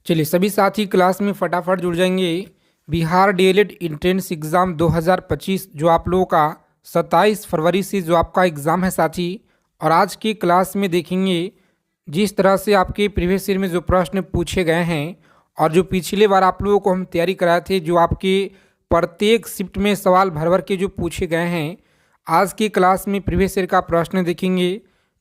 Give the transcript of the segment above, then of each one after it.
चलिए सभी साथी क्लास में फटाफट जुड़ जाएंगे। बिहार डीएलएड एंट्रेंस एग्ज़ाम 2025 जो आप लोगों का 27 फरवरी से जो आपका एग्ज़ाम है साथी। और आज की क्लास में देखेंगे जिस तरह से आपके प्रीवियस ईयर में जो प्रश्न पूछे गए हैं और जो पिछले बार आप लोगों को हम तैयारी कराए थे, जो आपके प्रत्येक शिफ्ट में सवाल भर भर के जो पूछे गए हैं, आज की क्लास में प्रीवियस ईयर का प्रश्न देखेंगे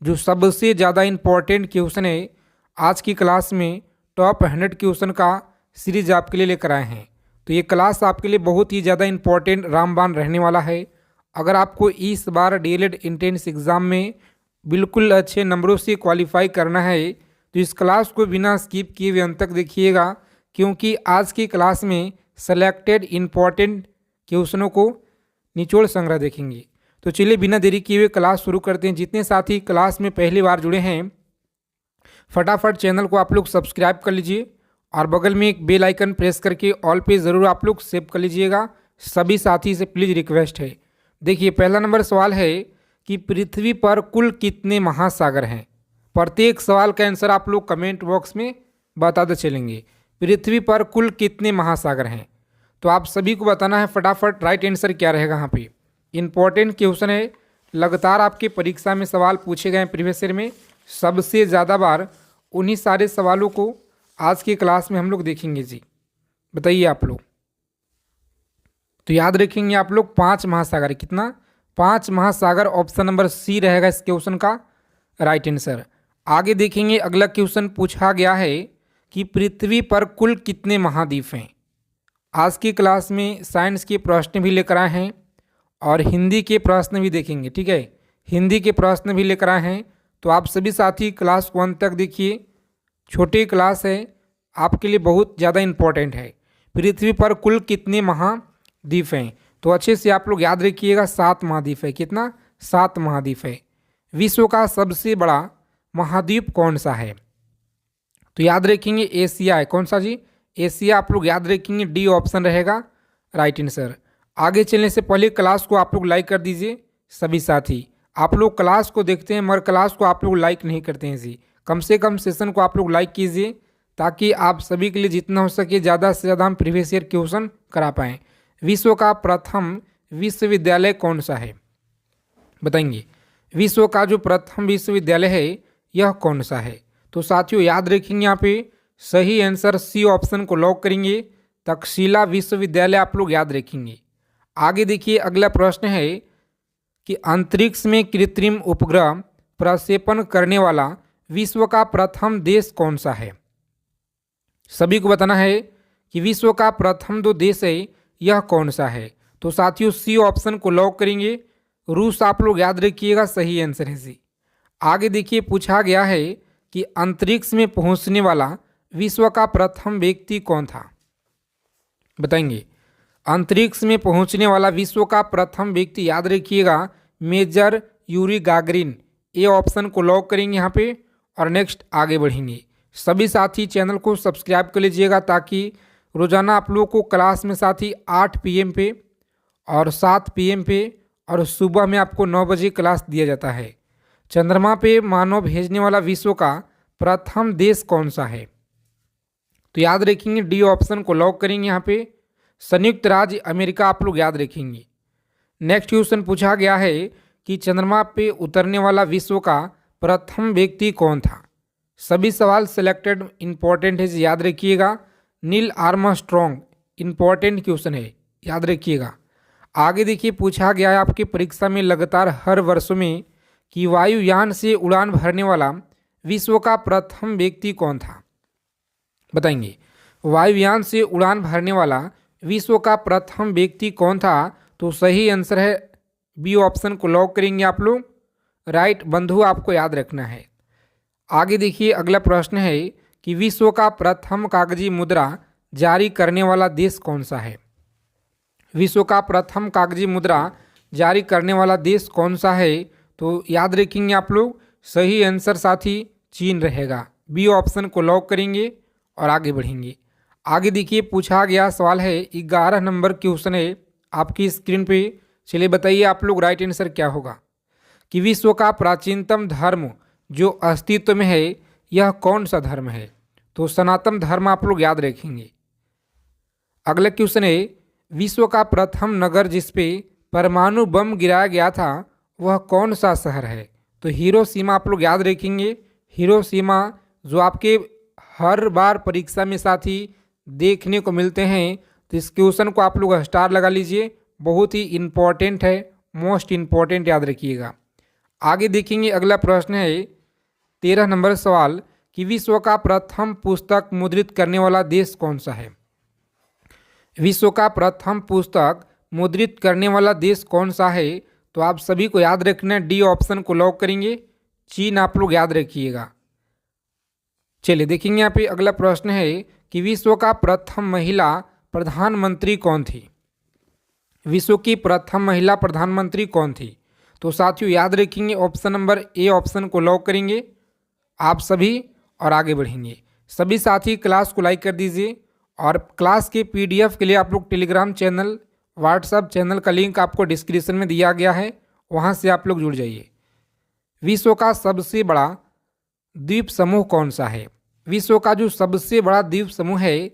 जो सबसे ज़्यादा इम्पोर्टेंट क्वेश्चन है। आज की क्लास में टॉप 100 क्वेश्चन का सीरीज आपके लिए लेकर आए हैं, तो ये क्लास आपके लिए बहुत ही ज़्यादा इम्पोर्टेंट रामबाण रहने वाला है। अगर आपको इस बार डीएलएड एंट्रेंस एग्ज़ाम में बिल्कुल अच्छे नंबरों से क्वालिफाई करना है तो इस क्लास को बिना स्किप किए हुए अंत तक देखिएगा, क्योंकि आज की क्लास में सेलेक्टेड इम्पॉर्टेंट क्वेश्चनों को निचोड़ संग्रह देखेंगे। तो चलिए बिना देरी किए हुए क्लास शुरू करते हैं। जितने साथी क्लास में पहली बार जुड़े हैं फटाफट चैनल को आप लोग सब्सक्राइब कर लीजिए और बगल में एक बेल आइकन प्रेस करके ऑल पे ज़रूर आप लोग सेव कर लीजिएगा। सभी साथी से प्लीज़ रिक्वेस्ट है। देखिए पहला नंबर सवाल है कि पृथ्वी पर कुल कितने महासागर हैं। प्रत्येक सवाल का आंसर आप लोग कमेंट बॉक्स में बताते चलेंगे। पृथ्वी पर कुल कितने महासागर हैं, तो आप सभी को बताना है फटाफट राइट आंसर क्या रहेगा। यहाँ पे इंपॉर्टेंट क्वेश्चन है, लगातार आपके परीक्षा में सवाल पूछे गए प्रीवियस ईयर में सबसे ज़्यादा बार। उन्हीं सारे सवालों को आज की क्लास में हम लोग देखेंगे जी। बताइए आप लोग, तो याद रखेंगे आप लोग 5 महासागर। कितना? 5 महासागर। ऑप्शन नंबर सी रहेगा इस क्वेश्चन का राइट आंसर। आगे देखेंगे अगला क्वेश्चन पूछा गया है कि पृथ्वी पर कुल कितने महाद्वीप हैं। आज की क्लास में साइंस के प्रश्न भी लेकर आए हैं और हिंदी के प्रश्न भी देखेंगे। ठीक है, हिंदी के प्रश्न भी लेकर आए हैं, तो आप सभी साथी क्लास को अंत तक देखिए। छोटी क्लास है, आपके लिए बहुत ज़्यादा इम्पोर्टेंट है। पृथ्वी पर कुल कितने महाद्वीप हैं, तो अच्छे से आप लोग याद रखिएगा 7 महाद्वीप है। कितना? 7 महाद्वीप है। विश्व का सबसे बड़ा महाद्वीप कौन सा है, तो याद रखेंगे एशिया है। कौन सा जी? एशिया। आप लोग याद रखेंगे डी ऑप्शन रहेगा राइट आंसर। आगे चलने से पहले क्लास को आप लोग लाइक कर दीजिए। सभी साथी आप लोग क्लास को देखते हैं मगर क्लास को आप लोग लाइक नहीं करते हैं जी। कम से कम सेशन को आप लोग लाइक कीजिए ताकि आप सभी के लिए जितना हो सके ज़्यादा से ज़्यादा हम प्रीवियस ईयर क्वेश्चन करा पाएँ। विश्व का प्रथम विश्वविद्यालय कौन सा है, बताएंगे। विश्व का जो प्रथम विश्वविद्यालय है यह कौन सा है, तो साथियों याद रखेंगे यहाँ पे सही आंसर सी ऑप्शन को लॉक करेंगे। तक्षशिला विश्वविद्यालय आप लोग याद रखेंगे। आगे देखिए अगला प्रश्न है कि अंतरिक्ष में कृत्रिम उपग्रह प्रक्षेपण करने वाला विश्व का प्रथम देश कौन सा है। सभी को बताना है कि विश्व का प्रथम जो देश है यह कौन सा है, तो साथियों सी ऑप्शन को लॉक करेंगे। रूस आप लोग याद रखिएगा, सही आंसर है सी। आगे देखिए पूछा गया है कि अंतरिक्ष में पहुंचने वाला विश्व का प्रथम व्यक्ति कौन था, बताएंगे। अंतरिक्ष में पहुंचने वाला विश्व का प्रथम व्यक्ति याद रखिएगा major Yuri Gagarin. A option को लॉक करेंगे यहाँ पे और नेक्स्ट आगे बढ़ेंगे। सभी साथी चैनल को सब्सक्राइब कर लीजिएगा ताकि रोजाना आप लोगों को क्लास में साथी 8 PM पे और 7 PM पे और सुबह में आपको 9 बजे क्लास दिया जाता है। चंद्रमा पे मानव भेजने वाला विश्व का प्रथम देश कौन सा है, तो याद रखेंगे डी ऑप्शन को लॉक करेंगे यहाँ पे संयुक्त राज्य अमेरिका आप लोग याद रखेंगे। नेक्स्ट क्वेश्चन पूछा गया है कि चंद्रमा पे उतरने वाला विश्व का प्रथम व्यक्ति कौन था। सभी सवाल सिलेक्टेड इंपॉर्टेंट है, याद रखिएगा। नील आर्मस्ट्रॉन्ग इंपॉर्टेंट क्वेश्चन है, याद रखिएगा। आगे देखिए पूछा गया है आपकी परीक्षा में लगातार हर वर्ष में कि वायुयान से उड़ान भरने वाला विश्व का प्रथम व्यक्ति कौन था, बताएंगे। वायुयान से उड़ान भरने वाला विश्व का प्रथम व्यक्ति कौन था, तो सही आंसर है बी ऑप्शन को लॉक करेंगे आप लोग राइट। बंधु आपको याद रखना है। आगे देखिए अगला प्रश्न है कि विश्व का प्रथम कागजी मुद्रा जारी करने वाला देश कौन सा है। विश्व का प्रथम कागजी मुद्रा जारी करने वाला देश कौन सा है, तो याद रखेंगे आप लोग सही आंसर साथी चीन रहेगा। बी ऑप्शन को लॉक करेंगे और आगे बढ़ेंगे। आगे देखिए पूछा गया सवाल है 11 नंबर क्वेश्चन है आपकी स्क्रीन पे। चलिए बताइए आप लोग राइट आंसर क्या होगा कि विश्व का प्राचीनतम धर्म जो अस्तित्व में है यह कौन सा धर्म है, तो सनातन धर्म आप लोग याद रखेंगे। अगला क्वेश्चन है, विश्व का प्रथम नगर जिसपे परमाणु बम गिराया गया था वह कौन सा शहर है? तो हिरोशिमा आप लोग याद रखेंगे। हिरोशिमा जो आपके हर बार परीक्षा में साथी देखने को मिलते हैं, तो इस क्वेश्चन को आप लोग स्टार लगा लीजिए, बहुत ही इम्पोर्टेंट है, मोस्ट इम्पोर्टेंट याद रखिएगा। आगे देखेंगे अगला प्रश्न है 13 नंबर सवाल कि विश्व का प्रथम पुस्तक मुद्रित करने वाला देश कौन सा है? विश्व का प्रथम पुस्तक मुद्रित करने वाला देश कौन सा है? तो आप सभी को याद रखना, डी ऑप्शन को लॉक करेंगे, चीन आप लोग याद रखिएगा। चलिए देखेंगे यहाँ पे अगला प्रश्न है कि विश्व का प्रथम महिला प्रधानमंत्री कौन थी? विश्व की प्रथम महिला प्रधानमंत्री कौन थी? तो साथियों याद रखेंगे, ऑप्शन नंबर ए ऑप्शन को लॉक करेंगे आप सभी और आगे बढ़ेंगे। सभी साथी क्लास को लाइक कर दीजिए और क्लास के पीडीएफ के लिए आप लोग टेलीग्राम चैनल, व्हाट्सएप चैनल का लिंक आपको डिस्क्रिप्शन में दिया गया है, वहाँ से आप लोग जुड़ जाइए। विश्व का सबसे बड़ा द्वीप समूह कौन सा है? विश्व का जो सबसे बड़ा द्वीप समूह है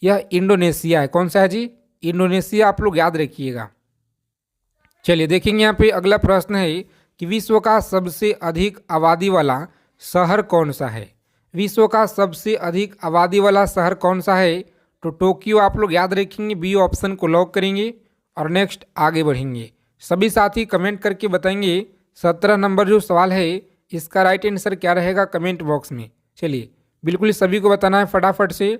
यह इंडोनेशिया है। कौन सा है जी? इंडोनेशिया आप लोग याद रखिएगा। चलिए देखेंगे यहाँ पे अगला प्रश्न है कि विश्व का सबसे अधिक आबादी वाला शहर कौन सा है? विश्व का सबसे अधिक आबादी वाला शहर कौन सा है? तो टोक्यो आप लोग याद रखेंगे, बी ऑप्शन को लॉक करेंगे और नेक्स्ट आगे बढ़ेंगे। सभी साथी कमेंट करके बताएंगे 17 नंबर जो सवाल है इसका राइट आंसर क्या रहेगा कमेंट बॉक्स में। चलिए बिल्कुल सभी को बताना है फटाफट से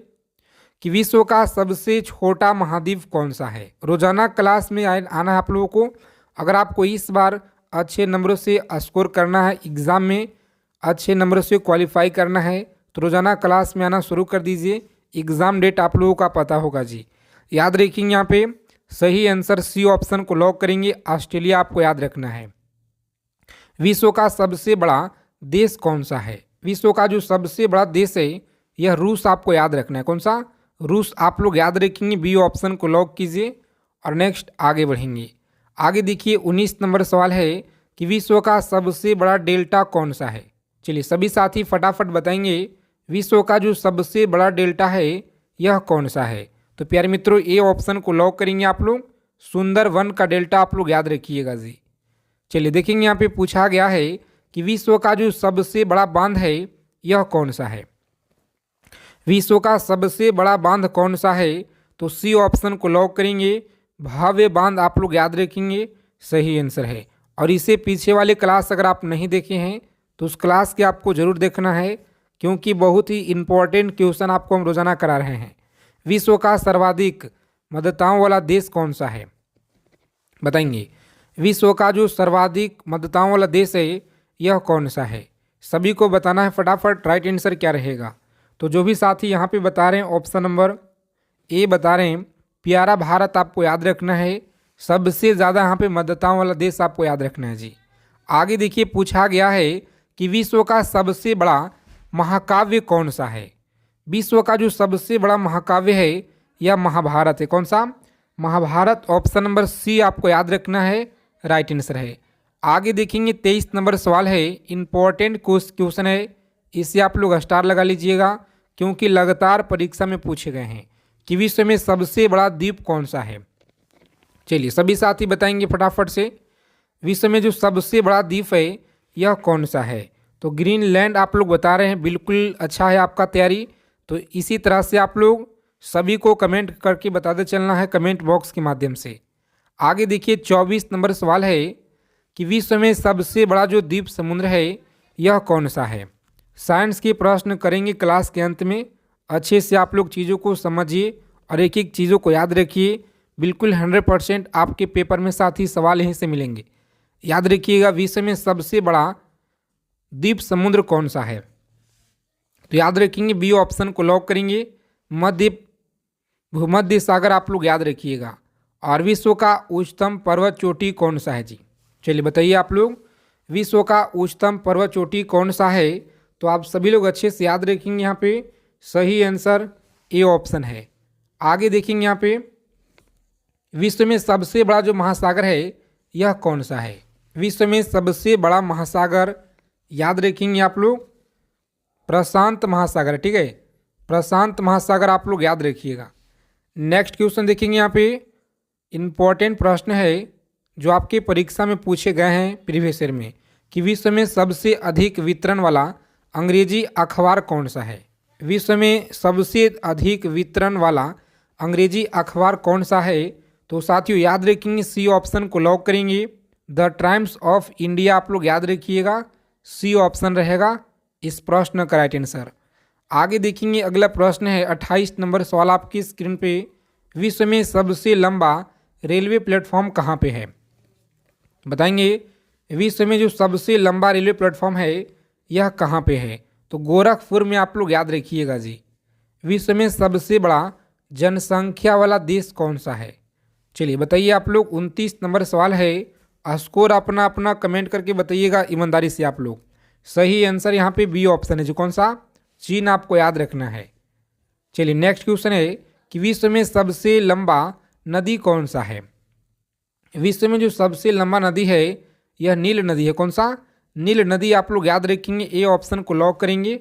कि विश्व का सबसे छोटा महाद्वीप कौन सा है। रोजाना क्लास में आना है आप लोगों को। अगर आपको इस बार अच्छे नंबरों से स्कोर करना है, एग्ज़ाम में अच्छे नंबरों से क्वालिफाई करना है, तो रोजाना क्लास में आना शुरू कर दीजिए। एग्ज़ाम डेट आप लोगों का पता होगा जी। याद रखेंगे यहाँ पे सही आंसर सी ऑप्शन को लॉक करेंगे, ऑस्ट्रेलिया आपको याद रखना है। विश्व का सबसे बड़ा देश कौन सा है? विश्व का जो सबसे बड़ा देश है यह रूस आपको याद रखना है। कौन सा? रूस आप लोग याद रखेंगे, बी ऑप्शन को लॉक कीजिए और नेक्स्ट आगे बढ़ेंगे। आगे देखिए 19 नंबर सवाल है कि विश्व का सबसे बड़ा डेल्टा कौन सा है? चलिए सभी साथी फटाफट बताएंगे विश्व का जो सबसे बड़ा डेल्टा है यह कौन सा है? तो प्यारे मित्रों ए ऑप्शन को लॉक करेंगे आप लोग, सुंदरवन का डेल्टा आप लोग याद रखिएगा जी। चलिए देखेंगे यहाँ पे पूछा गया है कि विश्व का जो सबसे बड़ा बांध है यह कौन सा है? विश्व का सबसे बड़ा बांध कौन सा है? तो सी ऑप्शन को लॉक करेंगे, भव्य बांध आप लोग याद रखेंगे, सही आंसर है। और इससे पीछे वाले क्लास अगर आप नहीं देखे हैं तो उस क्लास के आपको जरूर देखना है, क्योंकि बहुत ही इंपॉर्टेंट क्वेश्चन आपको हम रोजाना करा रहे हैं। विश्व का सर्वाधिक मतदाताओं वाला देश कौन सा है? बताएंगे विश्व का जो सर्वाधिक मतदाताओं वाला देश है यह कौन सा है? सभी को बताना है फटाफट, राइट आंसर क्या रहेगा। तो जो भी साथी यहाँ पे बता रहे हैं ऑप्शन नंबर ए बता रहे हैं, प्यारा भारत आपको याद रखना है। सबसे ज़्यादा यहाँ पे मतदाताओं वाला देश आपको याद रखना है जी। आगे देखिए पूछा गया है कि विश्व का सबसे बड़ा महाकाव्य कौन सा है? विश्व का जो सबसे बड़ा महाकाव्य है यह महाभारत है। कौन सा? महाभारत, ऑप्शन नंबर सी आपको याद रखना है, राइट आंसर है। आगे देखेंगे 23 नंबर सवाल है, इंपॉर्टेंट क्वेश्चन है, इसे आप लोग स्टार लगा लीजिएगा क्योंकि लगातार परीक्षा में पूछे गए हैं कि विश्व में सबसे बड़ा द्वीप कौन सा है। चलिए सभी साथी बताएंगे फटाफट से, विश्व में जो सबसे बड़ा द्वीप है यह कौन सा है? तो ग्रीनलैंड आप लोग बता रहे हैं, बिल्कुल अच्छा है आपका तैयारी। तो इसी तरह से आप लोग सभी को कमेंट करके बताते चलना है कमेंट बॉक्स के माध्यम से। आगे देखिए 24 नंबर सवाल है कि विश्व में सबसे बड़ा जो द्वीप समुद्र है यह कौन सा है? साइंस के प्रश्न करेंगे क्लास के अंत में, अच्छे से आप लोग चीज़ों को समझिए और एक एक चीज़ों को याद रखिए। बिल्कुल 100% आपके पेपर में साथ ही सवाल यहीं से मिलेंगे। याद रखिएगा विश्व में सबसे बड़ा द्वीप समुद्र कौन सा है? तो याद रखेंगे बी ऑप्शन को लॉक करेंगे, भूमध्य सागर आप लोग याद रखिएगा। और विश्व का उच्चतम पर्वत चोटी कौन सा है जी? चलिए बताइए आप लोग, विश्व का उच्चतम पर्वत चोटी कौन सा है? तो आप सभी लोग अच्छे से याद रखेंगे, यहाँ पे सही आंसर ए ऑप्शन है। आगे देखेंगे यहाँ पे विश्व में सबसे बड़ा जो महासागर है यह कौन सा है? विश्व में सबसे बड़ा महासागर याद रखेंगे आप लोग, प्रशांत महासागर, ठीक है। प्रशांत महासागर आप लोग याद रखिएगा। नेक्स्ट क्वेश्चन देखेंगे यहाँ पे, इम्पोर्टेंट प्रश्न है जो आपके परीक्षा में पूछे गए हैं प्रीवियस ईयर में, कि विश्व में सबसे अधिक वितरण वाला अंग्रेजी अखबार कौन सा है। विश्व में सबसे अधिक वितरण वाला अंग्रेजी अखबार कौन सा है। तो साथियों याद रखेंगे, सी ऑप्शन को लॉक करेंगे। द टाइम्स ऑफ इंडिया आप लोग याद रखिएगा, सी ऑप्शन रहेगा इस प्रश्न का राइट आंसर। आगे देखेंगे, अगला प्रश्न है 28 नंबर सवाल आपकी स्क्रीन पे, विश्व में सबसे लंबा रेलवे प्लेटफॉर्म कहाँ पे है। बताएंगे विश्व में जो सबसे लंबा रेलवे प्लेटफॉर्म है यह कहाँ पे है। तो गोरखपुर में आप लोग याद रखिएगा जी। विश्व में सबसे बड़ा जनसंख्या वाला देश कौन सा है। चलिए बताइए आप लोग, 29 नंबर सवाल है। स्कोर अपना अपना कमेंट करके बताइएगा ईमानदारी से आप लोग। सही आंसर यहाँ पे बी ऑप्शन है, जो कौन सा, चीन आपको याद रखना है। चलिए नेक्स्ट क्वेश्चन है कि विश्व में सबसे लंबा नदी कौन सा है। विश्व में जो सबसे लंबा नदी है यह नील नदी है। कौन सा, नील नदी आप लोग याद रखेंगे, ए ऑप्शन को लॉक करेंगे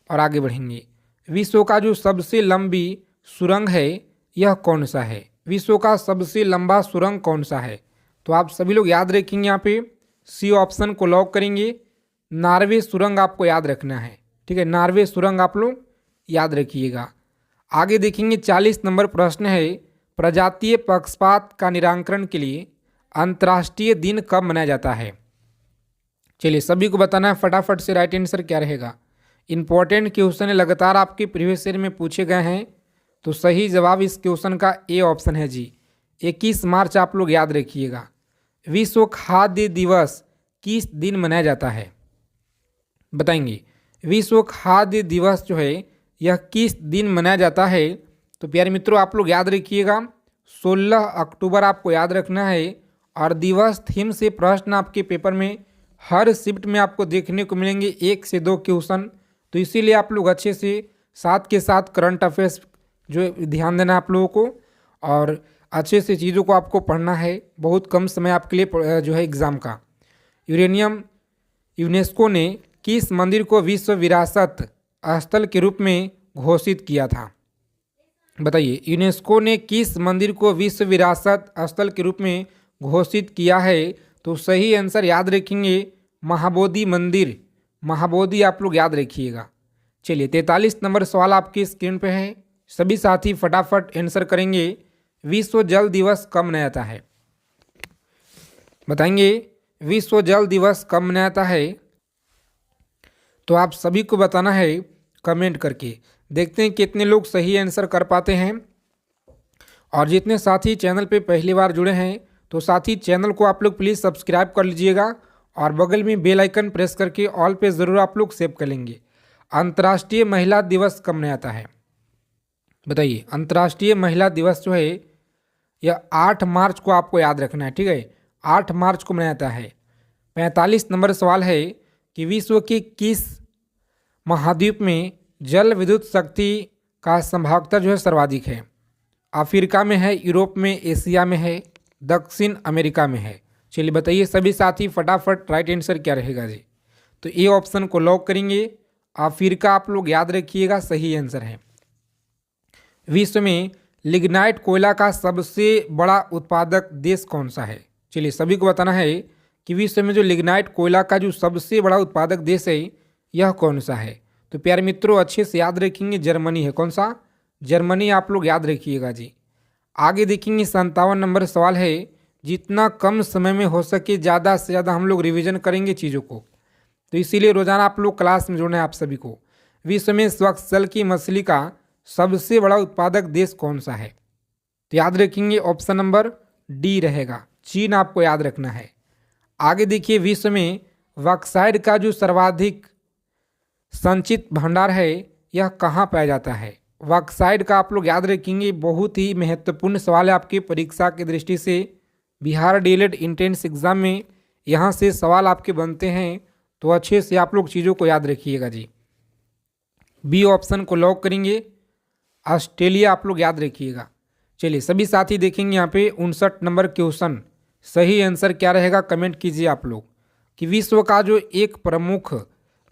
और आगे बढ़ेंगे। विश्व का जो सबसे लंबी सुरंग है यह कौन सा है। विश्व का सबसे लंबा सुरंग कौन सा है। तो आप सभी लोग याद रखेंगे, यहाँ पे सी ऑप्शन को लॉक करेंगे। नॉर्वे सुरंग आपको याद रखना है, ठीक है, नॉर्वे सुरंग आप लोग याद रखिएगा। आगे देखेंगे 40 नंबर प्रश्न है, प्रजातीय पक्षपात का निराकरण के लिए अंतर्राष्ट्रीय दिन कब मनाया जाता है। चलिए सभी को बताना है फटाफट से, राइट आंसर क्या रहेगा। इंपॉर्टेंट क्वेश्चन है, लगातार आपके प्रीवियस ईयर में पूछे गए हैं। तो सही जवाब इस क्वेश्चन का ए ऑप्शन है जी, 21 मार्च आप लोग याद रखिएगा। विश्व खाद्य दिवस किस दिन मनाया जाता है। बताएंगे विश्व खाद्य दिवस जो है यह किस दिन मनाया जाता है। तो प्यारे मित्रों आप लोग याद रखिएगा, 16 अक्टूबर आपको याद रखना है। और दिवस थीम से प्रश्न आपके पेपर में हर शिफ्ट में आपको देखने को मिलेंगे 1 से 2 क्वेश्चन। तो इसीलिए आप लोग अच्छे से साथ के साथ करंट अफेयर्स जो ध्यान देना आप लोगों को, और अच्छे से चीज़ों को आपको पढ़ना है। बहुत कम समय आपके लिए जो है एग्ज़ाम का। यूनेस्को ने किस मंदिर को विश्व विरासत स्थल के रूप में घोषित किया था। बताइए यूनेस्को ने किस मंदिर को विश्व विरासत स्थल के रूप में घोषित किया है। तो सही आंसर याद रखेंगे, महाबोधि मंदिर, महाबोधि आप लोग याद रखिएगा। चलिए 43 नंबर सवाल आपकी स्क्रीन पे है, सभी साथी फटाफट आंसर करेंगे। विश्व जल दिवस कब मनाया जाता है। बताएंगे विश्व जल दिवस कब मनाया जाता है। तो आप सभी को बताना है कमेंट करके। देखते हैं कितने लोग सही आंसर कर पाते हैं। और जितने साथी चैनल पे पहली बार जुड़े हैं तो साथी चैनल को आप लोग प्लीज़ सब्सक्राइब कर लीजिएगा और बगल में बेल आइकन प्रेस करके ऑल पे ज़रूर आप लोग सेव कर लेंगे। अंतर्राष्ट्रीय महिला दिवस कब मनाया जाता है। बताइए अंतर्राष्ट्रीय महिला दिवस जो है यह 8 मार्च को आपको याद रखना है, ठीक है, 8 मार्च को मनाया जाता है। 45 नंबर सवाल है कि विश्व के किस महाद्वीप में जल विद्युत शक्ति का संभाव्यता जो है सर्वाधिक है। अफ्रीका में है, यूरोप में, एशिया में है, दक्षिण अमेरिका में है। चलिए बताइए सभी साथी फटाफट, राइट आंसर क्या रहेगा जी। तो ए ऑप्शन को लॉक करेंगे, अफ्रीका आप लोग याद रखिएगा, सही आंसर है। विश्व में लिग्नाइट कोयला का सबसे बड़ा उत्पादक देश कौन सा है। चलिए सभी को बताना है कि विश्व में जो लिग्नाइट कोयला का जो सबसे बड़ा उत्पादक देश है यह कौन सा है। तो प्यारे मित्रों अच्छे से याद रखेंगे, जर्मनी है। कौन सा, जर्मनी आप लोग याद रखिएगा जी। आगे देखेंगे 57 नंबर सवाल है, जितना कम समय में हो सके ज़्यादा से ज़्यादा हम लोग रिवीजन करेंगे चीज़ों को। तो इसीलिए रोज़ाना आप लोग क्लास में जुड़ना है आप सभी को। विश्व में स्वच्छ जल की मछली का सबसे बड़ा उत्पादक देश कौन सा है। तो याद रखेंगे ऑप्शन नंबर डी रहेगा, चीन आपको याद रखना है। आगे देखिए विश्व में बॉक्साइट का जो सर्वाधिक संचित भंडार है यह कहाँ पाया जाता है। बॉक्साइट का आप लोग याद रखेंगे, बहुत ही महत्वपूर्ण सवाल है आपकी परीक्षा की दृष्टि से। बिहार डीएलएड एंट्रेंस एग्जाम में यहाँ से सवाल आपके बनते हैं, तो अच्छे से आप लोग चीज़ों को याद रखिएगा जी। बी ऑप्शन को लॉक करेंगे, ऑस्ट्रेलिया आप लोग याद रखिएगा। चलिए सभी साथी देखेंगे यहाँ पे 59 नंबर क्वेश्चन, सही आंसर क्या रहेगा कमेंट कीजिए आप लोग। कि विश्व का जो एक प्रमुख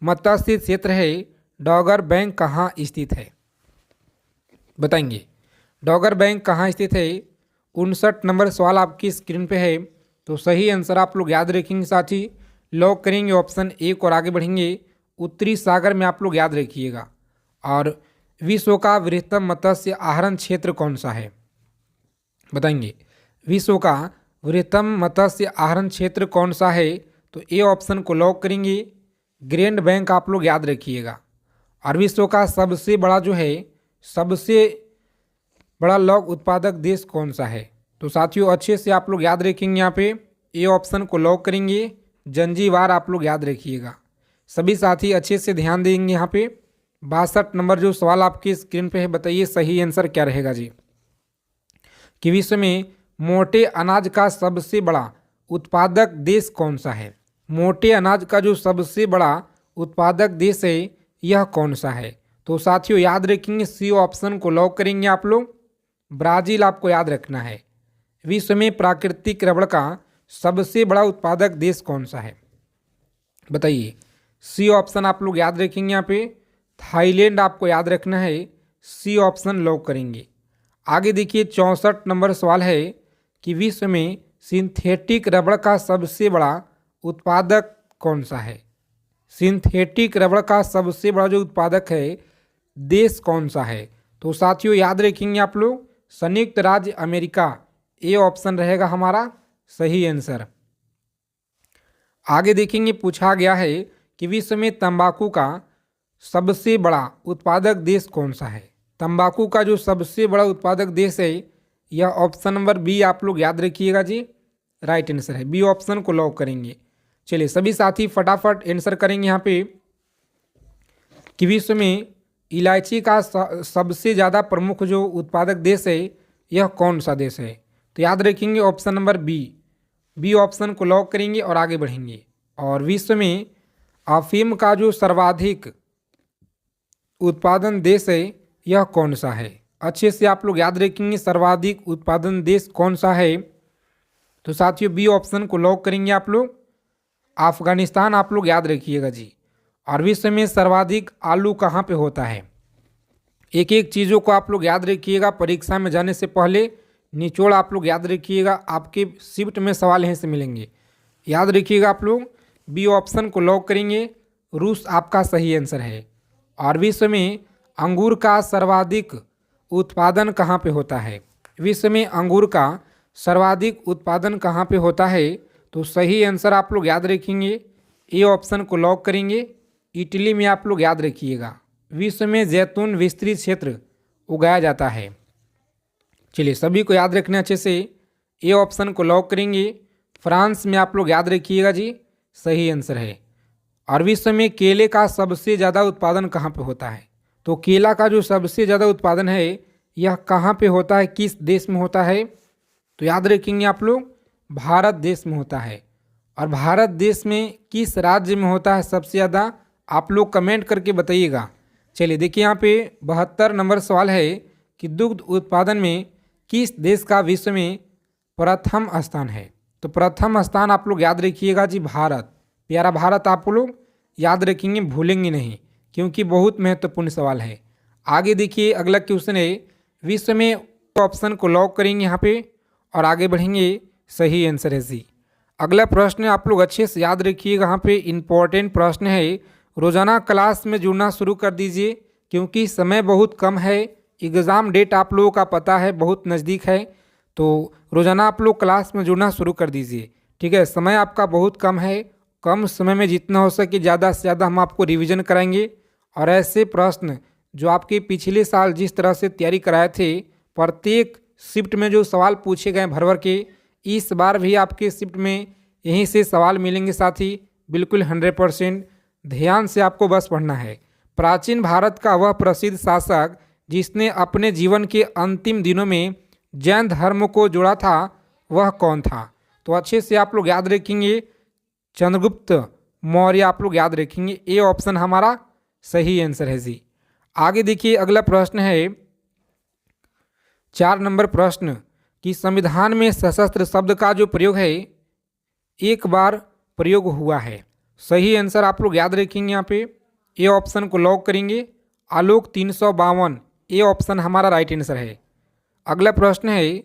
मत्स्य क्षेत्र है डॉगर बैंक कहाँ स्थित है। बताएंगे। डॉगर बैंक कहाँ स्थित है? 59 नंबर सवाल आपकी स्क्रीन पे है। तो सही आंसर आप लोग याद रखेंगे साथी। लॉक करेंगे ऑप्शन एक और आगे बढ़ेंगे। उत्तरी सागर में आप लोग याद रखिएगा। और विश्व का वृहत्तम मत्स्य आहरण क्षेत्र कौन सा है? बताएंगे। विश्व का वृहत्तम मत्स्य आहरण क्षेत्र कौन सा है? तो ए ऑप्शन को लॉक करेंगे। ग्रैंड बैंक आप लोग याद रखिएगा। और विश्व का सबसे बड़ा जो है, सबसे बड़ा लौह उत्पादक देश कौन सा है? तो साथियों अच्छे से आप लोग याद रखेंगे। यहाँ पे ए ऑप्शन को लॉक करेंगे। जंजीबार आप लोग याद रखिएगा। सभी साथी अच्छे से ध्यान देंगे। यहाँ पे 62 नंबर जो सवाल आपकी स्क्रीन पे है, बताइए सही आंसर क्या रहेगा जी। कि विश्व में मोटे अनाज का सबसे बड़ा उत्पादक देश कौन सा है? मोटे अनाज का जो सबसे बड़ा उत्पादक देश है, यह कौन सा है? तो साथियों याद रखेंगे, सी ऑप्शन को लॉक करेंगे आप लोग। ब्राज़ील आपको याद रखना है। विश्व में प्राकृतिक रबड़ का सबसे बड़ा उत्पादक देश कौन सा है? बताइए। सी ऑप्शन आप लोग याद रखेंगे। यहाँ पे थाईलैंड आपको याद रखना है। सी ऑप्शन लॉक करेंगे। आगे देखिए 64 नंबर सवाल है कि विश्व में सिंथेटिक रबड़ का सबसे बड़ा उत्पादक कौन सा है? सिंथेटिक रबड़ का सबसे बड़ा जो उत्पादक है, देश कौन सा है? तो साथियों याद रखेंगे आप लोग, संयुक्त राज्य अमेरिका। ए ऑप्शन रहेगा हमारा सही आंसर। आगे देखेंगे, पूछा गया है कि विश्व में तंबाकू का सबसे बड़ा उत्पादक देश कौन सा है? तंबाकू का जो सबसे बड़ा उत्पादक देश है, यह ऑप्शन नंबर बी आप लोग याद रखिएगा जी, राइट आंसर है। बी ऑप्शन को लॉक करेंगे। चलिए सभी साथी फटाफट आंसर करेंगे यहाँ पे कि विश्व में इलायची का सबसे ज़्यादा प्रमुख जो उत्पादक देश है, यह कौन सा देश है? तो याद रखेंगे option number B. B option को लॉक करेंगे और आगे बढ़ेंगे। और विश्व में अफीम का जो सर्वाधिक उत्पादन देश है, यह कौन सा है? अच्छे से आप लोग याद रखेंगे, सर्वाधिक उत्पादन देश कौन सा है? तो साथियों बी ऑप्शन को लॉक करेंगे आप लोग। अफगानिस्तान आप लोग याद रखिएगा जी। और विश्व में सर्वाधिक आलू कहाँ पे होता है? एक एक चीज़ों को आप लोग याद रखिएगा। परीक्षा में जाने से पहले निचोड़ आप लोग याद रखिएगा। आपके शिफ्ट में सवाल यहीं से मिलेंगे, याद रखिएगा आप लोग। बी ऑप्शन को लॉक करेंगे। रूस आपका सही आंसर है। और विश्व में अंगूर का सर्वाधिक उत्पादन कहाँ पे होता है? विश्व में अंगूर का सर्वाधिक उत्पादन कहाँ पे होता है? तो सही आंसर आप लोग याद रखेंगे। ए ऑप्शन को लॉक करेंगे। इटली में आप लोग याद रखिएगा। विश्व में जैतून विस्तृत क्षेत्र उगाया जाता है। चलिए सभी को याद रखना अच्छे से। ए ऑप्शन को लॉक करेंगे। फ्रांस में आप लोग याद रखिएगा जी, सही आंसर है। और विश्व में केले का सबसे ज़्यादा उत्पादन कहाँ पे होता है? तो केला का जो सबसे ज़्यादा उत्पादन है, यह कहाँ पे होता है, किस देश में होता है? तो याद रखेंगे आप लोग, भारत देश में होता है। और भारत देश में किस राज्य में होता है सबसे ज़्यादा? आप लोग कमेंट करके बताइएगा। चलिए देखिए यहाँ पे 72 नंबर सवाल है कि दुग्ध उत्पादन में किस देश का विश्व में प्रथम स्थान है? तो प्रथम स्थान आप लोग याद रखिएगा जी, भारत। प्यारा भारत आप लोग याद रखेंगे, भूलेंगे नहीं, क्योंकि बहुत महत्वपूर्ण सवाल है। आगे देखिए अगला क्वेश्चन है, विश्व में ऑप्शन को लॉक करेंगे यहाँ पे और आगे बढ़ेंगे। सही आंसर है सी। अगला प्रश्न आप लोग अच्छे से याद रखिएगा। यहाँ पे इम्पोर्टेंट प्रश्न है। रोज़ाना क्लास में जुड़ना शुरू कर दीजिए, क्योंकि समय बहुत कम है। एग्ज़ाम डेट आप लोगों का पता है बहुत नज़दीक है। तो रोज़ाना आप लोग क्लास में जुड़ना शुरू कर दीजिए, ठीक है। समय आपका बहुत कम है। कम समय में जितना हो सके ज़्यादा से ज़्यादा हम आपको रिवीजन कराएंगे। और ऐसे प्रश्न जो आपके पिछले साल जिस तरह से तैयारी कराए थे, प्रत्येक शिफ्ट में जो सवाल पूछे गए भर भर के, इस बार भी आपके शिफ्ट में यहीं से सवाल मिलेंगे साथी, बिल्कुल 100%। ध्यान से आपको बस पढ़ना है। प्राचीन भारत का वह प्रसिद्ध शासक जिसने अपने जीवन के अंतिम दिनों में जैन धर्म को जोड़ा था, वह कौन था? तो अच्छे से आप लोग याद रखेंगे, चंद्रगुप्त मौर्य आप लोग याद रखेंगे। ए ऑप्शन हमारा सही आंसर है जी। आगे देखिए अगला प्रश्न है 4 नंबर प्रश्न कि संविधान में सशस्त्र शब्द का जो प्रयोग है, एक बार प्रयोग हुआ है। सही आंसर आप लोग याद रखेंगे। यहाँ पे ए ऑप्शन को लॉक करेंगे। आलोक 352 ए ऑप्शन हमारा राइट आंसर है। अगला प्रश्न है,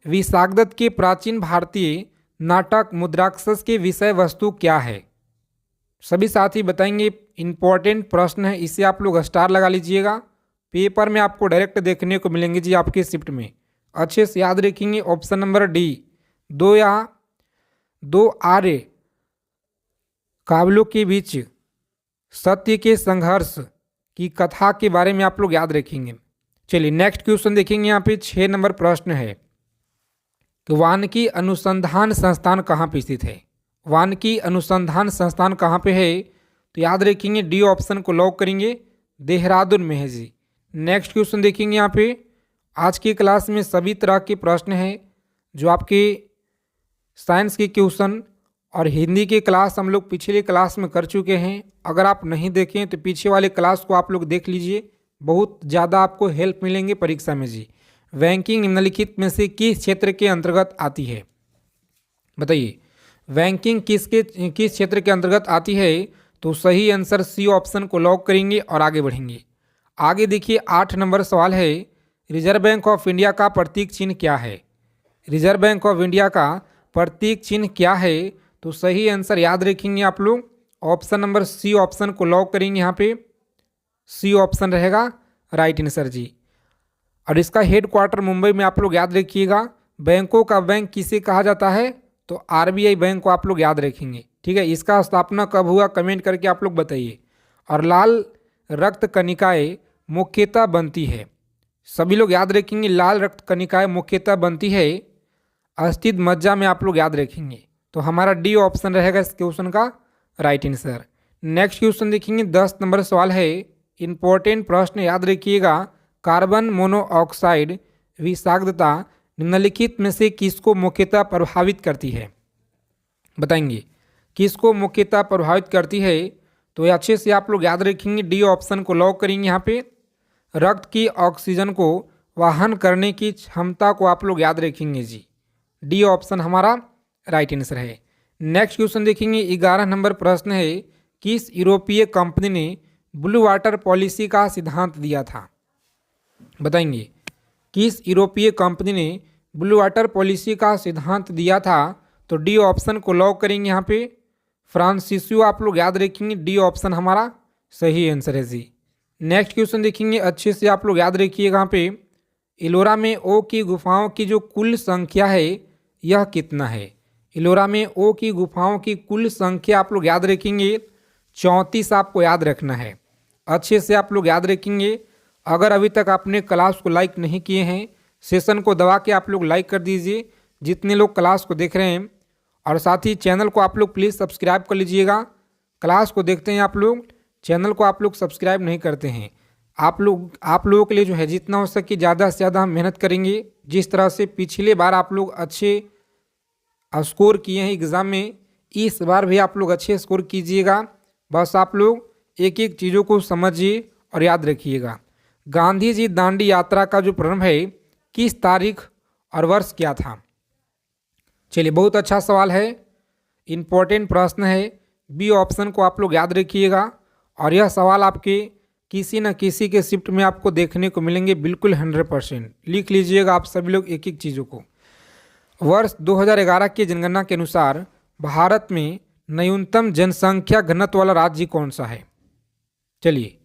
विशाखदत्त के प्राचीन भारतीय नाटक मुद्राक्षस के विषय वस्तु क्या है? सभी साथी बताएंगे, इंपॉर्टेंट प्रश्न है, इसे आप लोग स्टार लगा लीजिएगा। पेपर में आपको डायरेक्ट देखने को मिलेंगे जी आपके शिफ्ट में, अच्छे से याद रखेंगे। ऑप्शन नंबर डी, दो आर्य काबिलों के बीच सत्य के संघर्ष की कथा के बारे में आप लोग याद रखेंगे। चलिए नेक्स्ट क्वेश्चन देखेंगे। यहाँ पे 6 नंबर प्रश्न है कि वानिकी अनुसंधान संस्थान कहाँ पे स्थित है? वानिकी अनुसंधान संस्थान कहाँ पे है? तो याद रखेंगे डी ऑप्शन को लॉक करेंगे, देहरादून में है जी। नेक्स्ट क्वेश्चन देखेंगे। यहाँ पे आज की क्लास में सभी तरह के प्रश्न हैं, जो आपके साइंस के क्वेश्चन और हिंदी के क्लास हम लोग पिछले क्लास में कर चुके हैं। अगर आप नहीं देखें तो पीछे वाले क्लास को आप लोग देख लीजिए, बहुत ज़्यादा आपको हेल्प मिलेंगे परीक्षा में जी। बैंकिंग निम्नलिखित में से किस क्षेत्र के अंतर्गत आती है? बताइए, बैंकिंग किस क्षेत्र के अंतर्गत आती है? तो सही आंसर सी ऑप्शन को लॉक करेंगे और आगे बढ़ेंगे। आगे देखिए 8 नंबर सवाल है, रिजर्व बैंक ऑफ इंडिया का प्रतीक चिन्ह क्या है? रिजर्व बैंक ऑफ इंडिया का प्रतीक चिन्ह क्या है? तो सही आंसर याद रखेंगे आप लोग, ऑप्शन नंबर सी ऑप्शन को लॉक करेंगे। यहाँ पे सी ऑप्शन रहेगा राइट आंसर जी। और इसका हेडक्वार्टर मुंबई में आप लोग याद रखिएगा। बैंकों का बैंक किसे कहा जाता है? तो आरबीआई बैंक को आप लोग याद रखेंगे, ठीक है। इसका स्थापना कब हुआ, कमेंट करके आप लोग बताइए। और लाल रक्त कणिकाएँ मुख्यतः बनती है, सभी लोग याद रखेंगे, लाल रक्त कणिकाएँ मुख्यतः बनती है अस्थित मज्जा में, आप लोग याद रखेंगे। तो हमारा डी ऑप्शन रहेगा इस क्वेश्चन का राइट आंसर। नेक्स्ट क्वेश्चन देखेंगे, 10 नंबर सवाल है, इंपॉर्टेंट प्रश्न याद रखिएगा। कार्बन मोनोऑक्साइड विषाक्तता निम्नलिखित में से किसको मुख्यतः प्रभावित करती है? बताएंगे किसको मुख्यतः प्रभावित करती है? तो ये अच्छे से आप लोग याद रखेंगे, डी ऑप्शन को लॉक करेंगे। यहाँ पे रक्त की ऑक्सीजन को वहन करने की क्षमता को आप लोग याद रखेंगे जी। डी ऑप्शन हमारा राइट आंसर है। नेक्स्ट क्वेश्चन देखेंगे, 11 नंबर प्रश्न है, किस यूरोपीय कंपनी ने ब्लू वाटर पॉलिसी का सिद्धांत दिया था? बताएंगे किस यूरोपीय कंपनी ने ब्लू वाटर पॉलिसी का सिद्धांत दिया था? तो डी ऑप्शन को लॉक करेंगे। यहाँ पे फ्रांसिसु आप लोग याद रखेंगे, डी ऑप्शन हमारा सही आंसर है जी। नेक्स्ट क्वेश्चन देखेंगे, अच्छे से आप लोग याद रखिएगा। यहाँ पे इलोरा में ओ की गुफाओं की जो कुल संख्या है यह कितना है? इलोरा में ओ की गुफाओं की कुल संख्या आप लोग याद रखेंगे 34 आपको याद रखना है, अच्छे से आप लोग याद रखेंगे। अगर अभी तक आपने क्लास को लाइक नहीं किए हैं, सेशन को दबा के आप लोग लाइक कर दीजिए जितने लोग क्लास को देख रहे हैं, और साथ ही चैनल को आप लोग प्लीज़ सब्सक्राइब कर लीजिएगा। क्लास को देखते हैं आप लोग, चैनल को आप लोग सब्सक्राइब नहीं करते हैं। आप लोगों के लिए जो है जितना हो सके ज़्यादा से ज़्यादा हम मेहनत करेंगे। जिस तरह से पिछले बार आप लोग अच्छे स्कोर किए हैं एग्ज़ाम में, इस बार भी आप लोग अच्छे स्कोर कीजिएगा। बस आप लोग एक एक चीज़ों को समझिए और याद रखिएगा। गांधी जी दांडी यात्रा का जो प्रारंभ है किस तारीख और वर्ष क्या था? चलिए बहुत अच्छा सवाल है, इम्पोर्टेंट प्रश्न है। बी ऑप्शन को आप लोग याद रखिएगा, और यह सवाल आपके किसी न किसी के शिफ्ट में आपको देखने को मिलेंगे, बिल्कुल 100% लिख लीजिएगा आप सभी लोग एक एक चीज़ों को। वर्ष 2011 की जनगणना के अनुसार भारत में न्यूनतम जनसंख्या घनत्व वाला राज्य कौन सा है? चलिए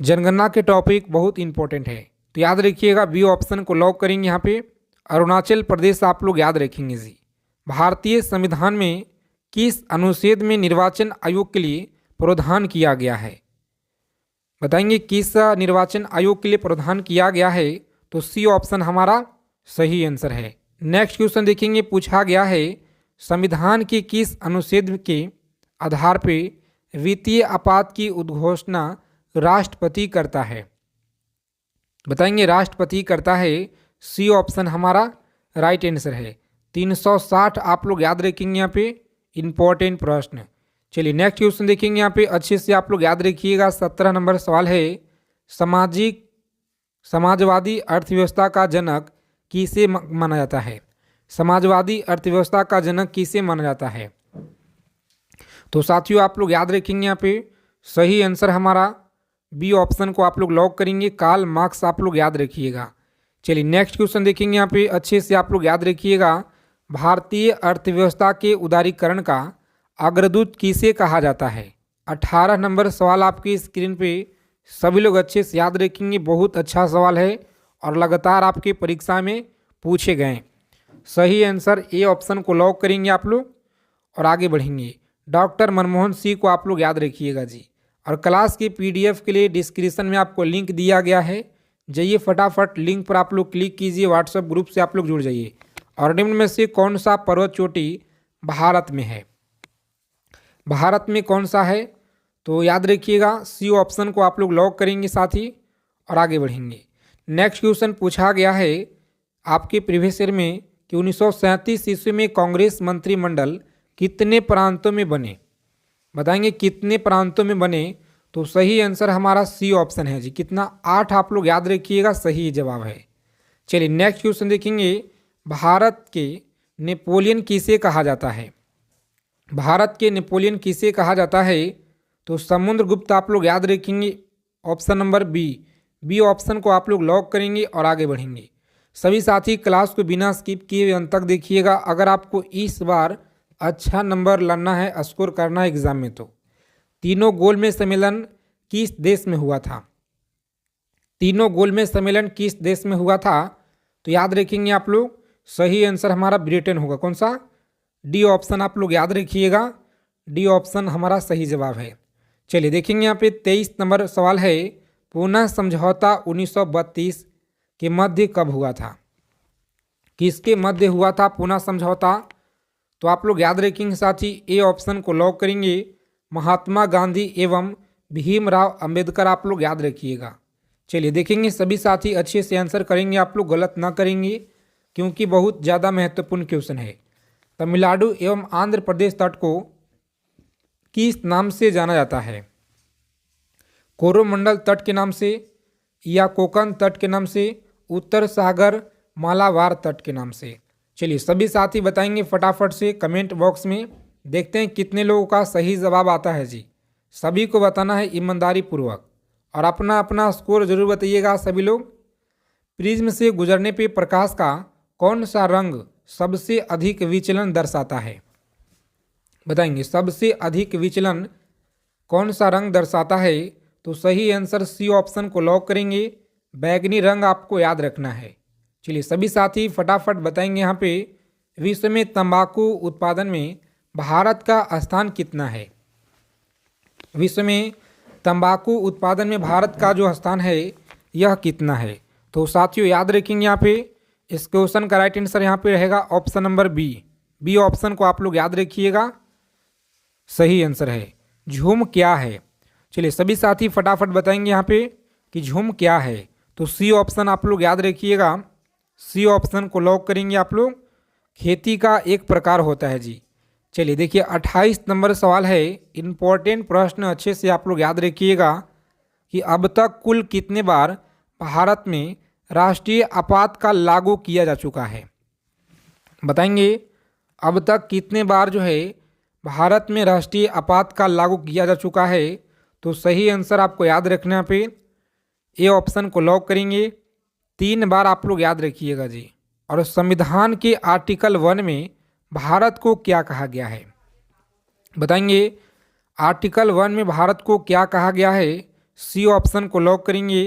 जनगणना के टॉपिक बहुत इंपॉर्टेंट है, तो याद रखिएगा बी ऑप्शन को लॉक करेंगे। यहाँ पे अरुणाचल प्रदेश आप लोग याद रखेंगे जी। भारतीय संविधान में किस अनुच्छेद में निर्वाचन आयोग के लिए प्रावधान किया गया है? बताएंगे किस निर्वाचन आयोग के लिए प्रावधान किया गया है? तो सी ऑप्शन हमारा सही आंसर है। नेक्स्ट क्वेश्चन देखेंगे, पूछा गया है संविधान के किस अनुच्छेद के आधार पर वित्तीय आपात की उद्घोषणा राष्ट्रपति करता है? बताएंगे राष्ट्रपति करता है, सी ऑप्शन हमारा राइट आंसर है। 360 आप लोग याद रखेंगे यहाँ पे, इंपॉर्टेंट प्रश्न। चलिए नेक्स्ट क्वेश्चन देखेंगे, यहाँ पे अच्छे से आप लोग याद रखिएगा। 17 नंबर सवाल है, समाजवादी अर्थव्यवस्था का जनक किसे माना जाता है? समाजवादी अर्थव्यवस्था का जनक किसे माना जाता है? तो साथियों आप लोग याद रखेंगे यहाँ पे सही आंसर हमारा बी ऑप्शन को आप लोग लॉक करेंगे। कार्ल मार्क्स आप लोग याद रखिएगा। चलिए नेक्स्ट क्वेश्चन देखेंगे, यहाँ पे अच्छे से आप लोग याद रखिएगा। भारतीय अर्थव्यवस्था के उदारीकरण का अग्रदूत किसे कहा जाता है? 18 नंबर सवाल आपकी स्क्रीन पे, सभी लोग अच्छे से याद रखेंगे। बहुत अच्छा सवाल है और लगातार आपकी परीक्षा में पूछे गए। सही आंसर ए ऑप्शन को लॉक करेंगे आप लोग और आगे बढ़ेंगे। डॉक्टर मनमोहन सिंह को आप लोग याद रखिएगा जी। और क्लास की पीडीएफ के लिए डिस्क्रिप्शन में आपको लिंक दिया गया है, जाइए फटाफट लिंक पर आप लोग क्लिक कीजिए, व्हाट्सएप ग्रुप से आप लोग जुड़ जाइए। और निम्न में से कौन सा पर्वत चोटी भारत में है? भारत में कौन सा है? तो याद रखिएगा सी ऑप्शन को आप लोग लॉक करेंगे साथी और आगे बढ़ेंगे। नेक्स्ट क्वेश्चन पूछा गया है आपके प्रीवियस ईयर में कि 1937 ईस्वी में कांग्रेस मंत्रिमंडल कितने प्रांतों में बने? बताएंगे कितने प्रांतों में बने? तो सही आंसर हमारा सी ऑप्शन है जी। कितना? 8 आप लोग याद रखिएगा, सही जवाब है। चलिए नेक्स्ट क्वेश्चन देखेंगे। भारत के नेपोलियन किसे कहा जाता है? भारत के नेपोलियन किसे कहा जाता है? तो समुद्रगुप्त आप लोग याद रखेंगे। ऑप्शन नंबर बी ऑप्शन को आप लोग लॉक करेंगे और आगे बढ़ेंगे। सभी साथी क्लास को बिना स्किप किए अंत तक देखिएगा। अगर आपको इस बार अच्छा नंबर लाना है, स्कोर करना है एग्जाम में, तो तीनों गोलमेज सम्मेलन किस देश में हुआ था? तीनों गोलमेज सम्मेलन किस देश में हुआ था? तो याद रखेंगे आप लोग, सही आंसर हमारा ब्रिटेन होगा। कौन सा? डी ऑप्शन आप लोग याद रखिएगा। डी ऑप्शन हमारा सही जवाब है। चलिए देखेंगे यहाँ पे 23 नंबर सवाल है। पूना समझौता 1932 के मध्य कब हुआ था? किसके मध्य हुआ था पूना समझौता? तो आप लोग याद रखेंगे साथी, ए ऑप्शन को लॉक करेंगे। महात्मा गांधी एवं भीमराव अंबेडकर आप लोग याद रखिएगा। चलिए देखेंगे सभी साथी अच्छे से आंसर करेंगे, आप लोग गलत ना करेंगे क्योंकि बहुत ज़्यादा महत्वपूर्ण क्वेश्चन है। तमिलनाडु एवं आंध्र प्रदेश तट को किस नाम से जाना जाता है? कोरोमंडल तट के नाम से, या कोकण तट के नाम से, उत्तर सागर मालाबार तट के नाम से? चलिए सभी साथी बताएंगे फटाफट से कमेंट बॉक्स में। देखते हैं कितने लोगों का सही जवाब आता है जी। सभी को बताना है ईमानदारी पूर्वक और अपना अपना स्कोर जरूर बताइएगा सभी लोग। प्रिज्म से गुजरने पे प्रकाश का कौन सा रंग सबसे अधिक विचलन दर्शाता है? बताएंगे सबसे अधिक विचलन कौन सा रंग दर्शाता है? तो सही आंसर सी ऑप्शन को लॉक करेंगे। बैगनी रंग आपको याद रखना है। चलिए सभी साथी फटाफट बताएंगे यहाँ पे, विश्व में तंबाकू उत्पादन में भारत का स्थान कितना है? विश्व में तंबाकू उत्पादन में भारत का जो स्थान है यह कितना है? तो साथियों याद रखेंगे यहाँ पे, इस क्वेश्चन का राइट आंसर यहाँ पे रहेगा ऑप्शन नंबर बी ऑप्शन को आप लोग याद रखिएगा, सही आंसर है। झूम क्या है? चलिए सभी साथी फटाफट बताएंगे यहाँ पे कि झूम क्या है? तो सी ऑप्शन आप लोग याद रखिएगा। सी ऑप्शन को लॉक करेंगे आप लोग। खेती का एक प्रकार होता है जी। चलिए देखिए 28 नंबर सवाल है, इम्पोर्टेंट प्रश्न अच्छे से आप लोग याद रखिएगा कि अब तक कुल कितने बार भारत में राष्ट्रीय आपातकाल लागू किया जा चुका है? बताएंगे अब तक कितने बार जो है भारत में राष्ट्रीय आपातकाल लागू किया जा चुका है? तो सही आंसर आपको याद रखना पे ए ऑप्शन को लॉक करेंगे। 3 बार आप लोग याद रखिएगा जी। और संविधान के आर्टिकल 1 में भारत को क्या कहा गया है? बताएंगे आर्टिकल 1 में भारत को क्या कहा गया है? सी ऑप्शन को लॉक करेंगे।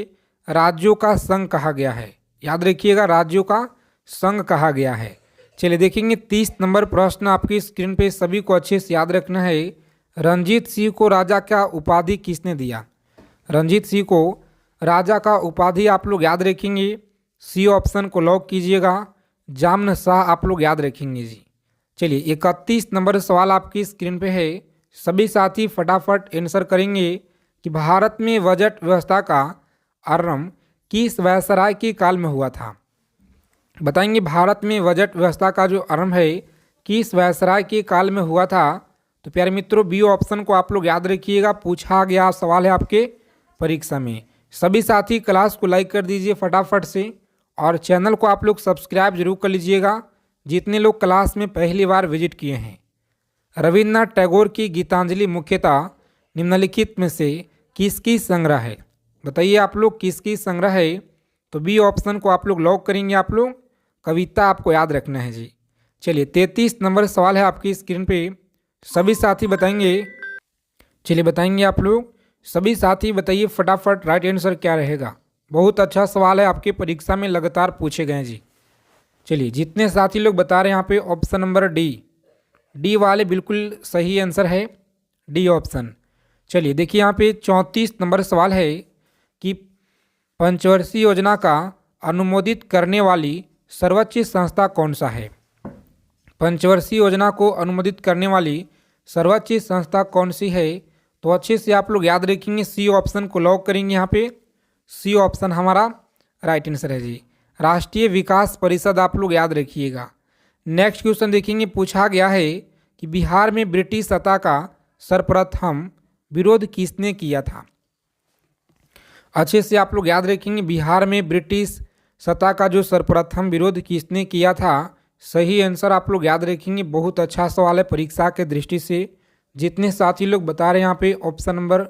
राज्यों का संघ कहा गया है। याद रखिएगा राज्यों का संघ कहा गया है। चलिए देखेंगे 30 नंबर प्रश्न आपकी स्क्रीन पे, सभी को अच्छे से याद रखना है। रंजीत सिंह को राजा का उपाधि किसने दिया? रंजीत सिंह को राजा का उपाधि आप लोग याद रखेंगे। सी ऑप्शन को लॉक कीजिएगा। जामन शाह आप लोग याद रखेंगे जी। चलिए 31 नंबर सवाल आपकी स्क्रीन पे है, सभी साथी फटाफट आंसर करेंगे कि भारत में बजट व्यवस्था का आरंभ किस वायसराय के काल में हुआ था? बताएंगे भारत में बजट व्यवस्था का जो आरंभ है किस वायसराय के काल में हुआ था? तो प्यारे मित्रों बी ऑप्शन को आप लोग याद रखिएगा, पूछा गया सवाल है आपके परीक्षा में। सभी साथी क्लास को लाइक कर दीजिए फटाफट से और चैनल को आप लोग सब्सक्राइब जरूर कर लीजिएगा जितने लोग क्लास में पहली बार विजिट किए हैं। रविन्द्रनाथ टैगोर की गीतांजलि मुख्यतः निम्नलिखित में से किसकी संग्रह है? बताइए आप लोग किसकी संग्रह है? तो बी ऑप्शन को आप लोग लॉक करेंगे। आप लोग कविता आपको याद रखना है जी। चलिए 33 नंबर सवाल है आपकी स्क्रीन पे। सभी साथी बताएंगे। चलिए बताएंगे आप लोग, सभी साथी बताइए फटाफट राइट आंसर क्या रहेगा। बहुत अच्छा सवाल है, आपके परीक्षा में लगातार पूछे गए हैं जी। चलिए जितने साथी लोग बता रहे हैं यहाँ पे ऑप्शन नंबर डी वाले बिल्कुल सही आंसर है, डी ऑप्शन। चलिए देखिए यहाँ पे 34 नंबर सवाल है कि पंचवर्षीय योजना का अनुमोदित करने वाली सर्वोच्च संस्था कौन सा है? पंचवर्षीय योजना को अनुमोदित करने वाली सर्वोच्च संस्था कौन सी है? तो अच्छे से आप लोग याद रखेंगे, सी ऑप्शन को लॉक करेंगे। यहाँ पे सी ऑप्शन हमारा राइट आंसर है जी, राष्ट्रीय विकास परिषद। आप लोग याद रखिएगा। नेक्स्ट क्वेश्चन देखेंगे, पूछा गया है कि बिहार में ब्रिटिश सत्ता का सर्वप्रथम विरोध किसने किया था? अच्छे से आप लोग याद रखेंगे, बिहार में ब्रिटिश सत्ता का जो सर्वप्रथम विरोध किसने किया था? सही आंसर आप लोग याद रखेंगे। बहुत अच्छा सवाल है परीक्षा के दृष्टि से। जितने साथी लोग बता रहे हैं यहाँ पे ऑप्शन नंबर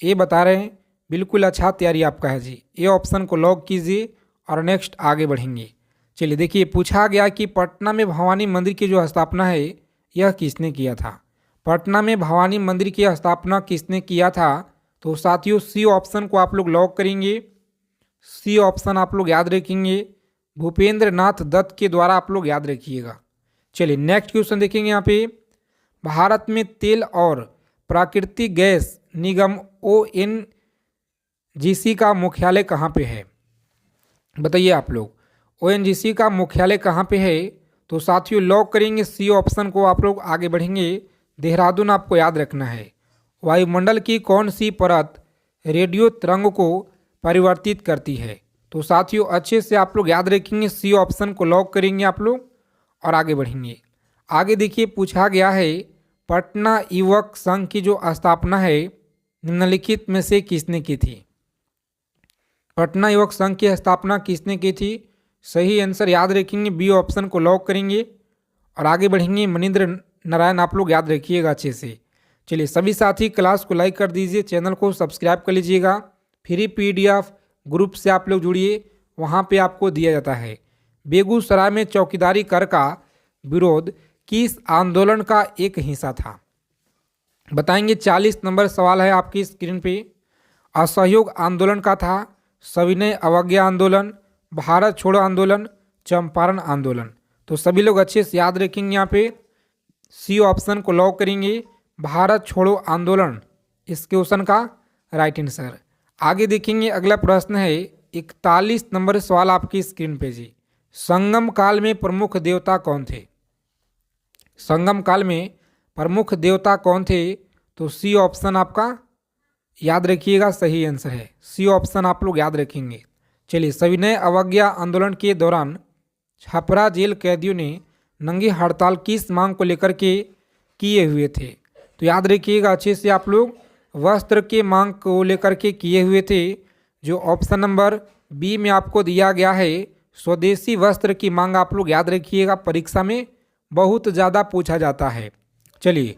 ए बता रहे हैं, बिल्कुल अच्छा तैयारी आपका है जी। ए ऑप्शन को लॉक कीजिए और नेक्स्ट आगे बढ़ेंगे। चलिए देखिए, पूछा गया कि पटना में भवानी मंदिर की जो स्थापना है यह किसने किया था? पटना में भवानी मंदिर की स्थापना किसने किया था? तो साथियों सी ऑप्शन को आप लोग लॉक करेंगे। सी ऑप्शन आप लोग याद रखेंगे, भूपेंद्र नाथ दत्त के द्वारा आप लोग याद रखिएगा। चलिए नेक्स्ट क्वेश्चन देखेंगे यहाँ पे, भारत में तेल और प्राकृतिक गैस निगम ONGC का मुख्यालय कहाँ पे है? बताइए आप लोग, ONGC का मुख्यालय कहाँ पे है? तो साथियों लॉक करेंगे सी ऑप्शन को। आप लोग आगे बढ़ेंगे, देहरादून आपको याद रखना है। वायुमंडल की कौन सी परत रेडियो तरंग को परिवर्तित करती है? तो साथियों अच्छे से आप लोग याद रखेंगे, सी ऑप्शन को लॉक करेंगे आप लोग और आगे बढ़ेंगे। आगे देखिए, पूछा गया है पटना युवक संघ की जो स्थापना है निम्नलिखित में से किसने की थी? पटना युवक संघ की स्थापना किसने की थी? सही आंसर याद रखेंगे, बी ऑप्शन को लॉक करेंगे और आगे बढ़ेंगे। मनिंद्र नारायण आप लोग याद रखिएगा अच्छे से। चलिए सभी साथी क्लास को लाइक कर दीजिए, चैनल को सब्सक्राइब कर लीजिएगा। फ्री PDF ग्रुप से आप लोग जुड़िए, वहाँ पे आपको दिया जाता है। बेगूसराय में चौकीदारी कर का विरोध किस आंदोलन का एक हिस्सा था? बताएंगे। 40 नंबर सवाल है आपकी स्क्रीन पे। असहयोग आंदोलन का था, सविनय अवज्ञा आंदोलन, भारत छोड़ो आंदोलन, चंपारण आंदोलन। तो सभी लोग अच्छे से याद रखेंगे, यहाँ पे सी ऑप्शन को लॉक करेंगे, भारत छोड़ो आंदोलन इस क्वेश्चन का राइट आंसर। आगे देखेंगे, अगला प्रश्न है 41 नंबर सवाल आपकी स्क्रीन पे जी। संगम काल में प्रमुख देवता कौन थे? संगम काल में प्रमुख देवता कौन थे? तो सी ऑप्शन आपका याद रखिएगा, सही आंसर है। सी ऑप्शन आप लोग याद रखेंगे। चलिए, सविनय अवज्ञा आंदोलन के दौरान छपरा जेल कैदियों ने नंगी हड़ताल किस मांग को लेकर के किए हुए थे? तो याद रखिएगा अच्छे से आप लोग, वस्त्र के मांग को लेकर के किए हुए थे। जो ऑप्शन नंबर बी में आपको दिया गया है, स्वदेशी वस्त्र की मांग आप लोग याद रखिएगा, परीक्षा में बहुत ज़्यादा पूछा जाता है। चलिए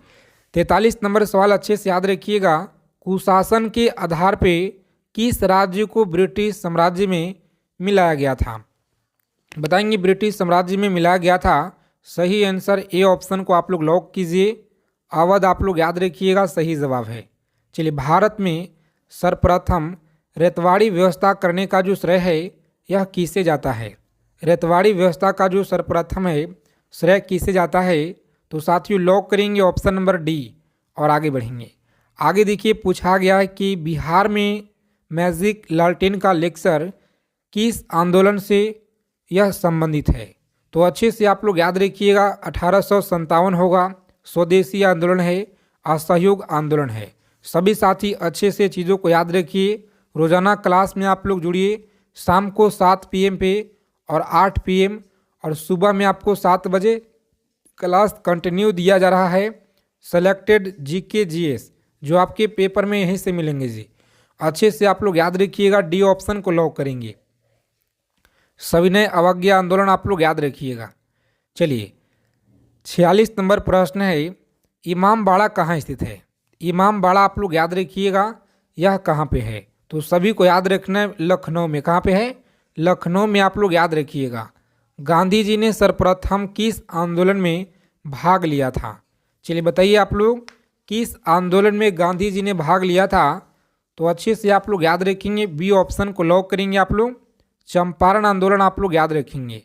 43 नंबर सवाल अच्छे से याद रखिएगा, कुशासन के आधार पे किस राज्य को ब्रिटिश साम्राज्य में मिलाया गया था? बताएंगे, ब्रिटिश साम्राज्य में मिलाया गया था। सही आंसर ए ऑप्शन को आप लोग लॉक कीजिए, अवध आप लोग याद रखिएगा, सही जवाब है। चलिए, भारत में सर्वप्रथम रेतवाड़ी व्यवस्था करने का जो श्रेय है यह किसे जाता है? रेतवाड़ी व्यवस्था का जो सर्वप्रथम है श्रेय किसे जाता है? तो साथियों लॉक करेंगे ऑप्शन नंबर डी और आगे बढ़ेंगे। आगे देखिए, पूछा गया है कि बिहार में मैजिक लालटेन का लेक्चर किस आंदोलन से यह संबंधित है? तो अच्छे से आप लोग याद रखिएगा, 1857 होगा। स्वदेशी आंदोलन है, असहयोग आंदोलन है। सभी साथी अच्छे से चीज़ों को याद रखिए। रोजाना क्लास में आप लोग जुड़िए, शाम को 7 PM पे और 8 PM और सुबह में आपको 7 बजे क्लास कंटिन्यू दिया जा रहा है। सेलेक्टेड GK GS जो आपके पेपर में यहीं से मिलेंगे जी। अच्छे से आप लोग याद रखिएगा, डी ऑप्शन को लॉक करेंगे। सविनय अवज्ञा आंदोलन आप लोग याद रखिएगा। चलिए 46 नंबर प्रश्न है, इमामबाड़ा कहाँ स्थित है? इमामबाड़ा आप लोग याद रखिएगा, यह कहाँ पे है? तो सभी को याद रखना है लखनऊ में। कहाँ पे है? लखनऊ में आप लोग याद रखिएगा। गांधी जी ने सर्वप्रथम किस आंदोलन में भाग लिया था? चलिए बताइए आप लोग, किस आंदोलन में गांधी जी ने भाग लिया था? तो अच्छे से आप लोग याद रखेंगे, बी ऑप्शन को लॉक करेंगे आप लोग, चंपारण आंदोलन आप लोग याद रखेंगे।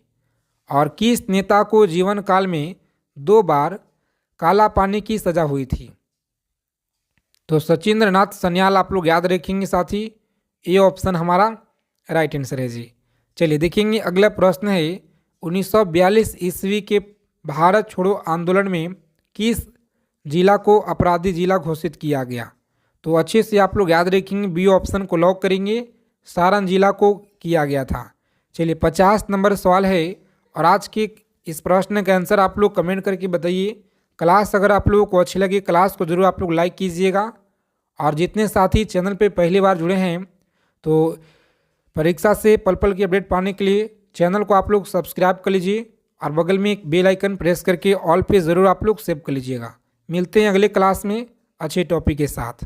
और किस नेता को जीवन काल में 2 बार काला पानी की सजा हुई थी? तो सचिंद्र नाथ सन्याल आप लोग याद रखेंगे साथी, ये ऑप्शन हमारा राइट आंसर है जी। चलिए देखेंगे अगला प्रश्न है, 1942 ईस्वी के भारत छोड़ो आंदोलन में किस जिला को अपराधी जिला घोषित किया गया? तो अच्छे से आप लोग याद रखेंगे, बी ऑप्शन को लॉक करेंगे, सारण जिला को किया गया था। चलिए 50 नंबर सवाल है और आज के इस प्रश्न का आंसर आप लोग कमेंट करके बताइए। क्लास अगर आप लोगों को अच्छी लगी, क्लास को जरूर आप लोग लाइक कीजिएगा। और जितने साथी चैनल पे पहली बार जुड़े हैं तो परीक्षा से पल पल की अपडेट पाने के लिए चैनल को आप लोग सब्सक्राइब कर लीजिए और बगल में एक बेल आइकन प्रेस करके ऑल पे ज़रूर आप लोग सेव कर लीजिएगा। मिलते हैं अगले क्लास में अच्छे टॉपिक के साथ।